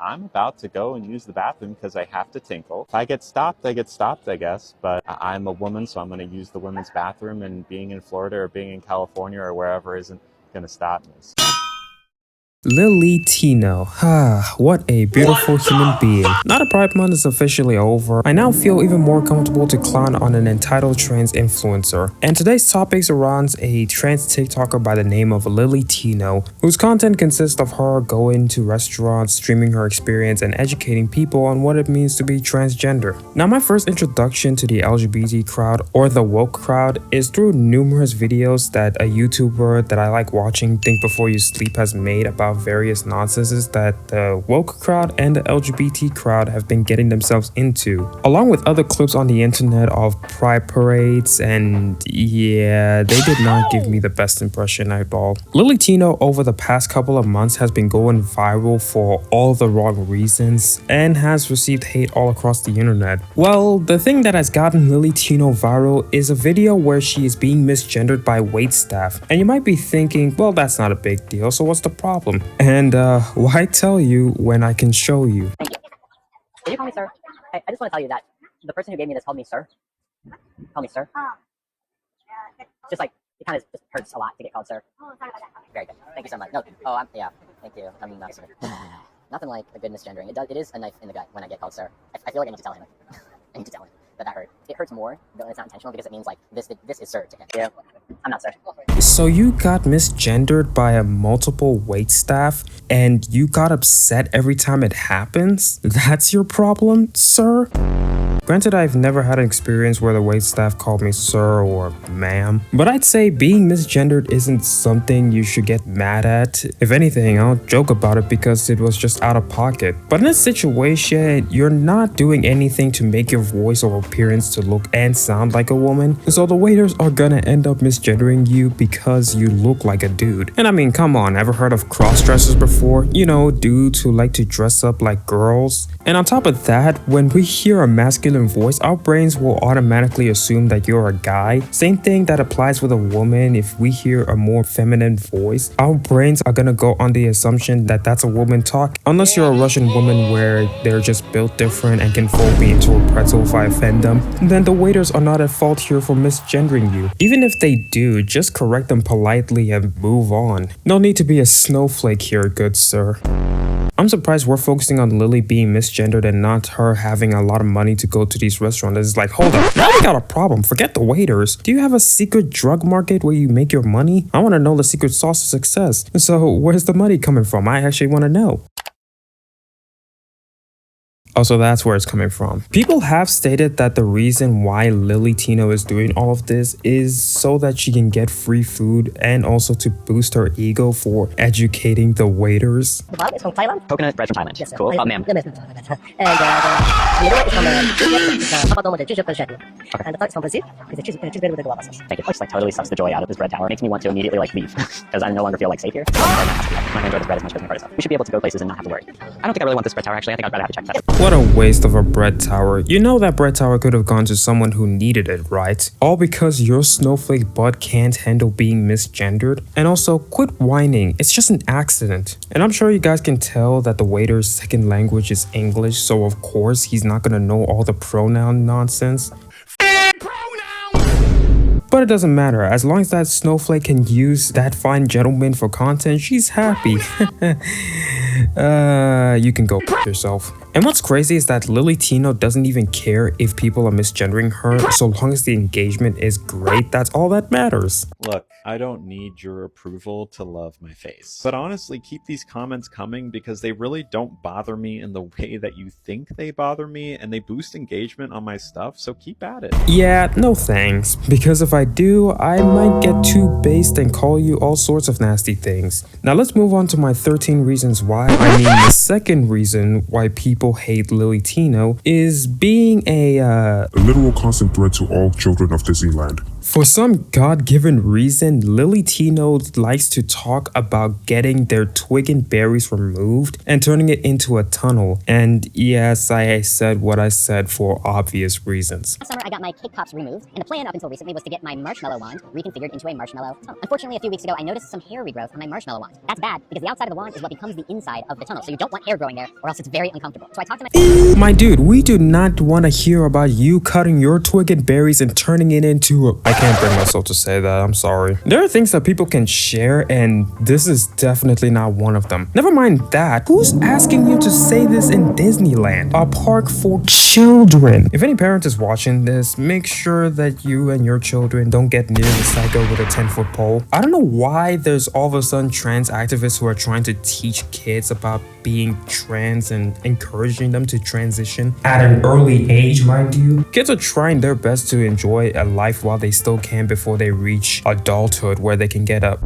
I'm about to go and use the bathroom because I have to tinkle. If I get stopped, I get stopped, I guess. But I'm a woman, so I'm going to use the women's bathroom, and being in Florida or being in California or wherever isn't going to stop me. Lily Tino. What a beautiful human being. Now the Pride Month is officially over, I now feel even more comfortable to clown on an entitled trans influencer. And today's topic surrounds a trans TikToker by the name of Lily Tino, whose content consists of her going to restaurants, streaming her experience, and educating people on what it means to be transgender. Now my first introduction to the LGBT crowd, or the woke crowd, is through numerous videos that a YouTuber that I like watching, Think Before You Sleep, has made about various nonsenses that the woke crowd and the LGBT crowd have been getting themselves into, along with other clips on the internet of pride parades, and yeah, they did not give me the best impression at all. Lily Tino over the past couple of months has been going viral for all the wrong reasons and has received hate all across the internet. Well, the thing that has gotten Lily Tino viral is a video where she is being misgendered by waitstaff, and you might be thinking, well, that's not a big deal, so what's the problem? And why tell you when I can show you? Thank you. Can you call me sir? I just want to tell you that the person who gave me this called me sir. Call me sir. Just like, it kind of just hurts a lot to get called sir. Very good. Thank you so much. No, yeah, thank you. I'm not sir. Nothing like a good misgendering. It is a knife in the gut when I get called sir. I feel like I need to tell him. I need to tell him that hurt. It hurts more when it's not intentional, because it means like this is sir to him. Yeah, I'm not sir. So you got misgendered by a multiple waitstaff and you got upset every time it happens? That's your problem, sir? Granted, I've never had an experience where the waitstaff called me sir or ma'am, but I'd say being misgendered isn't something you should get mad at. If anything, I'll joke about it because it was just out of pocket. But in this situation, you're not doing anything to make your voice or appearance to look and sound like a woman, so the waiters are gonna end up misgendering you because you look like a dude. And I mean, come on, ever heard of cross-dressers before? You know, dudes who like to dress up like girls. And on top of that, when we hear a masculine voice, our brains will automatically assume that you're a guy. Same thing that applies with a woman. If we hear a more feminine voice, our brains are gonna go on the assumption that that's a woman talk. Unless you're a Russian woman where they're just built different and can fold me into a pretzel if I offend them, then the waiters are not at fault here for misgendering you. Even if they do, just correct them politely and move on. No need to be a snowflake here, good sir. I'm surprised we're focusing on Lily being misgendered and not her having a lot of money to go to these restaurants. It's like, hold up, now we got a problem. Forget the waiters. Do you have a secret drug market where you make your money? I want to know the secret sauce to success. So where's the money coming from? I actually want to know. Also, that's where it's coming from. People have stated that the reason why Lily Tino is doing all of this is so that she can get free food and also to boost her ego for educating the waiters. The bug is from Thailand? Coconut bread from Thailand. Yes, sir. Cool. Ma'am. And the middle is from papato. And the third is from Brazil. It's a cheese bread with a guava sauce. Thank you. It just like totally sucks the joy out of this bread tower. It makes me want to immediately like leave because I no longer feel like safe here. I'm not gonna enjoy this bread as much as my part is. We should be able to go places and not have to worry. I don't think I really want this bread tower actually. I think I'd rather have to check that. What a waste of a bread tower. You know that bread tower could have gone to someone who needed it, right? All because your snowflake butt can't handle being misgendered. And also, quit whining. It's just an accident. And I'm sure you guys can tell that the waiter's second language is English, so of course he's not gonna know all the pronoun nonsense. But it doesn't matter, as long as that snowflake can use that fine gentleman for content, she's happy. You can go f yourself. And what's crazy is that Lily Tino doesn't even care if people are misgendering her, so long as the engagement is great, that's all that matters. Look, I don't need your approval to love my face. But honestly, keep these comments coming because they really don't bother me in the way that you think they bother me, and they boost engagement on my stuff, so keep at it. Yeah, no thanks. Because if I do, I might get too based and call you all sorts of nasty things. Now let's move on to my 13 reasons why. I mean, the second reason why people hate Lily Tino is being a literal constant threat to all children of Disneyland. For some God-given reason, Lily Tino likes to talk about getting their twig and berries removed and turning it into a tunnel. And yes, I said what I said for obvious reasons. Last summer, I got my cake pops removed, and the plan up until recently was to get my marshmallow wand reconfigured into a marshmallow tunnel. Unfortunately, a few weeks ago, I noticed some hair regrowth on my marshmallow wand. That's bad, because the outside of the wand is what becomes the inside of the tunnel, so you don't want hair growing there, or else it's very uncomfortable. So I talked to My dude, we do not want to hear about you cutting your twig and berries and turning it into a... I can't bring myself to say that, I'm sorry. There are things that people can share, and this is definitely not one of them. Never mind that, who's asking you to say this in Disneyland? A park for children. If any parent is watching this, make sure that you and your children don't get near the psycho with a 10-foot pole. I don't know why there's all of a sudden trans activists who are trying to teach kids about being trans and encouraging them to transition at an early age, mind you. Kids are trying their best to enjoy a life while they still can before they reach adulthood where they can get up.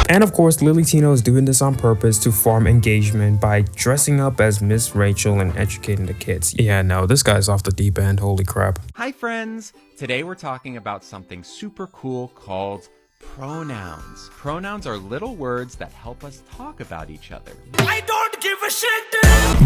And of course, Lily Tino is doing this on purpose to farm engagement by dressing up as Miss Rachel and educating the kids. Yeah, no, this guy's off the deep end, holy crap. Hi friends! Today we're talking about something super cool called pronouns. Pronouns are little words that help us talk about each other. I don't give a shit!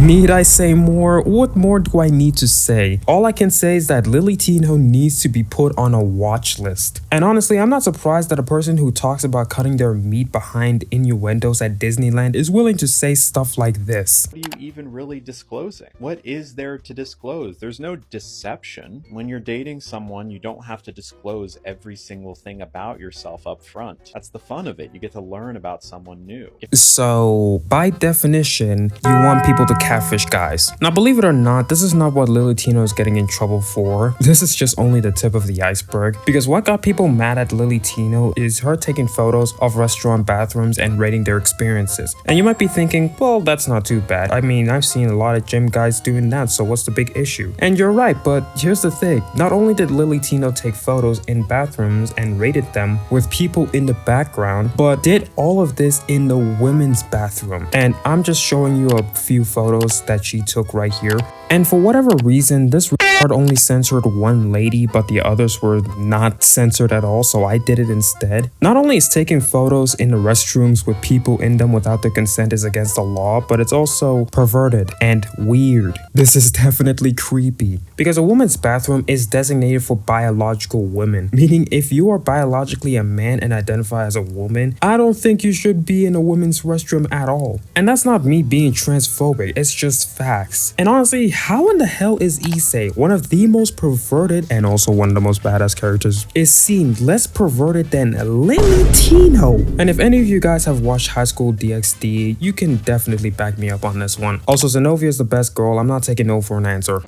Need I say more? What more do I need to say? All I can say is that Lily Tino needs to be put on a watch list. And honestly, I'm not surprised that a person who talks about cutting their meat behind innuendos at Disneyland is willing to say stuff like this. What are you even really disclosing? What is there to disclose? There's no deception. When you're dating someone, you don't have to disclose every single thing about yourself up front. That's the fun of it. You get to learn about someone new. So, by definition, you want people to catfish guys. Now, believe it or not, this is not what Lily Tino is getting in trouble for. This is just only the tip of the iceberg. Because what got people mad at Lily Tino is her taking photos of restaurant bathrooms and rating their experiences. And you might be thinking, well, that's not too bad. I mean, I've seen a lot of gym guys doing that, so what's the big issue? And you're right, but here's the thing. Not only did Lily Tino take photos in bathrooms and rated them with people in the background, but did all of this in the women's bathroom. And I'm just showing you a few photos that she took right here. And for whatever reason, this retard only censored one lady, but the others were not censored at all, so I did it instead. Not only is taking photos in the restrooms with people in them without their consent is against the law, but it's also perverted and weird. This is definitely creepy. Because a woman's bathroom is designated for biological women, meaning if you are biologically a man and identify as a woman, I don't think you should be in a women's restroom at all. And that's not me being transphobic, it's just facts. And honestly, how in the hell is Issei, one of the most perverted and also one of the most badass characters, is seen less perverted than Lily Tino? And if any of you guys have watched High School DxD, you can definitely back me up on this one. Also, Zenobia is the best girl, I'm not taking no for an answer.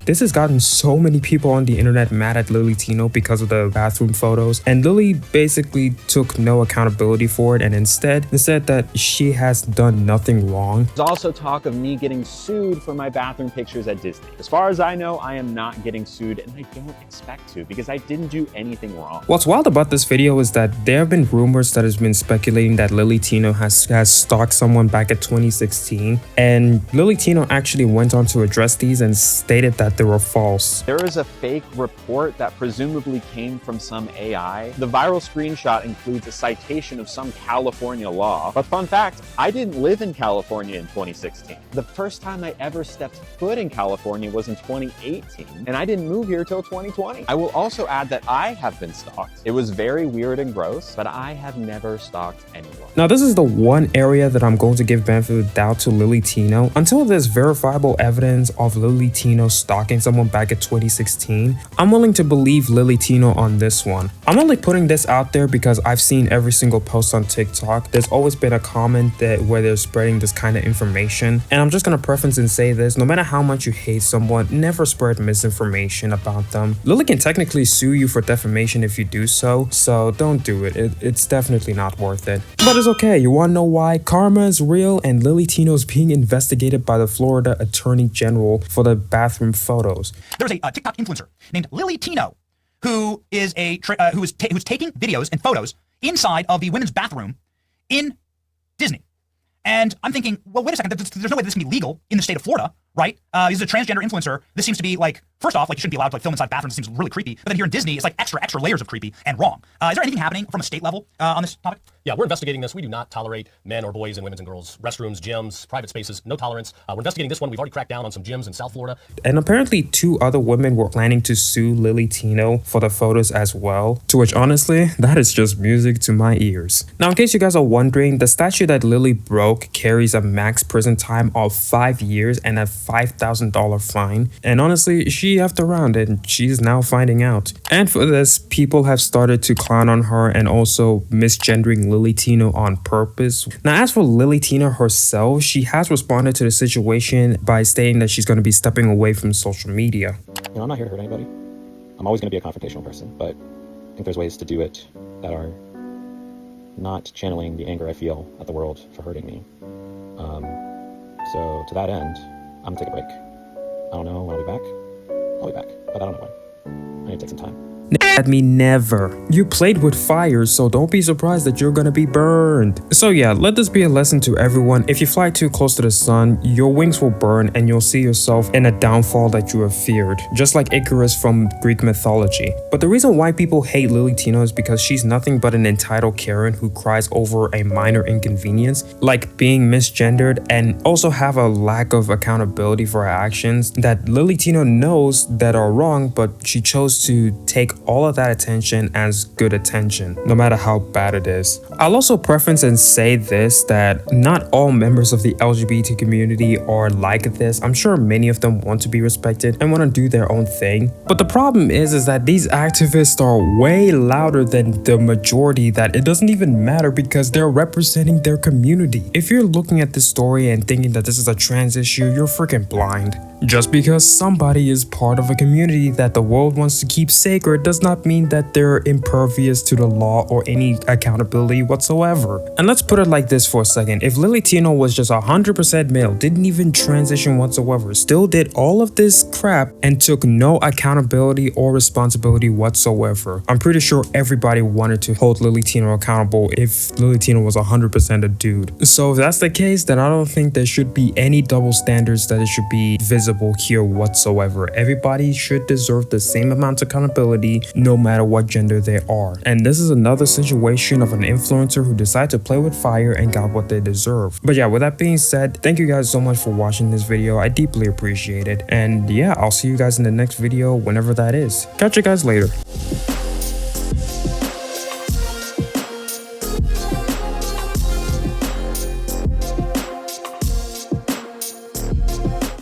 This has gotten so many people on the internet mad at Lily Tino because of the bathroom photos, and Lily basically took no accountability for it and instead said that she has done nothing wrong. There's also talk of me getting sued for my bathroom pictures at Disney. As far as I know, I am not getting sued, and I don't expect to because I didn't do anything wrong. What's wild about this video is that there have been rumors that has been speculating that Lily Tino has stalked someone back at 2016, and Lily Tino actually went on to address these and stated that they were false. There is a fake report that presumably came from some AI. The viral screenshot includes a citation of some California law. But fun fact, I didn't live in California in 2016. The first time I ever stepped foot in California was in 2018, and I didn't move here till 2020. I will also add that I have been stalked. It was very weird and gross, but I have never stalked anyone. Now, this is the one area that I'm going to give benefit of the doubt to Lily Tino. Until there's verifiable evidence of Lily Tino stalking someone back at 2016, I'm willing to believe Lily Tino on this one. I'm only putting this out there because I've seen every single post on TikTok. There's always been a comment that where they're spreading this kind of information, and I'm just gonna preference and say this: no matter how much you hate someone, never spread misinformation about them. Lily can technically sue you for defamation if you do so don't do it. It's definitely not worth it. But it's okay. You wanna know why? Karma is real, and Lily Tino is being investigated by the Florida Attorney General for the bathroom photos. There's a TikTok influencer named Lily Tino who is who's taking videos and photos inside of the women's bathroom in Disney. And I'm thinking, well, wait a second, there's no way this can be legal in the state of Florida, right? He's a transgender influencer. This seems to be like, first off, like you shouldn't be allowed to like film inside bathrooms. It seems really creepy. But then here in Disney, it's like extra layers of creepy and wrong. Is there anything happening from a state level on this topic? Yeah, we're investigating this. We do not tolerate men or boys in women's and girls' restrooms, gyms, private spaces, no tolerance. We're investigating this one. We've already cracked down on some gyms in South Florida. And apparently 2 other women were planning to sue Lily Tino for the photos as well, to which honestly, that is just music to my ears. Now, in case you guys are wondering, the statute that Lily broke carries a max prison time of 5 years and a $5,000 fine. And honestly, she effed around and she's now finding out. And for this, people have started to clown on her and also misgendering Lily Tino on purpose. Now, as for Lily Tino herself, she has responded to the situation by stating that she's going to be stepping away from social media. You know, I'm not here to hurt anybody. I'm always going to be a confrontational person, but I think there's ways to do it that are not channeling the anger I feel at the world for hurting me. So to that end, I'm gonna take a break. I don't know when I'll be back. I'll be back, but I don't know when. I need to take some time. At me, never. You played with fire, so don't be surprised that you're gonna be burned. So yeah, let this be a lesson to everyone. If you fly too close to the sun, your wings will burn and you'll see yourself in a downfall that you have feared, just like Icarus from Greek mythology. But the reason why people hate Lily Tino is because she's nothing but an entitled Karen who cries over a minor inconvenience, like being misgendered, and also have a lack of accountability for her actions that Lily Tino knows that are wrong, but she chose to take all of that attention as good attention, no matter how bad it is. I'll also preference and say this, that not all members of the LGBT community are like this. I'm sure many of them want to be respected and want to do their own thing. But the problem is that these activists are way louder than the majority that it doesn't even matter because they're representing their community. If you're looking at this story and thinking that this is a trans issue, you're freaking blind. Just because somebody is part of a community that the world wants to keep sacred does not mean that they're impervious to the law or any accountability whatsoever. And let's put it like this for a second. If Lily Tino was just 100% male, didn't even transition whatsoever, still did all of this crap and took no accountability or responsibility whatsoever, I'm pretty sure everybody wanted to hold Lily Tino accountable if Lily Tino was 100% a dude. So if that's the case, then I don't think there should be any double standards that it should be visible here whatsoever. Everybody should deserve the same amount of accountability no matter what gender they are. And this is another situation of an influencer who decided to play with fire and got what they deserve. But yeah, with that being said, thank you guys so much for watching this video. I deeply appreciate it. And yeah, I'll see you guys in the next video whenever that is. Catch you guys later.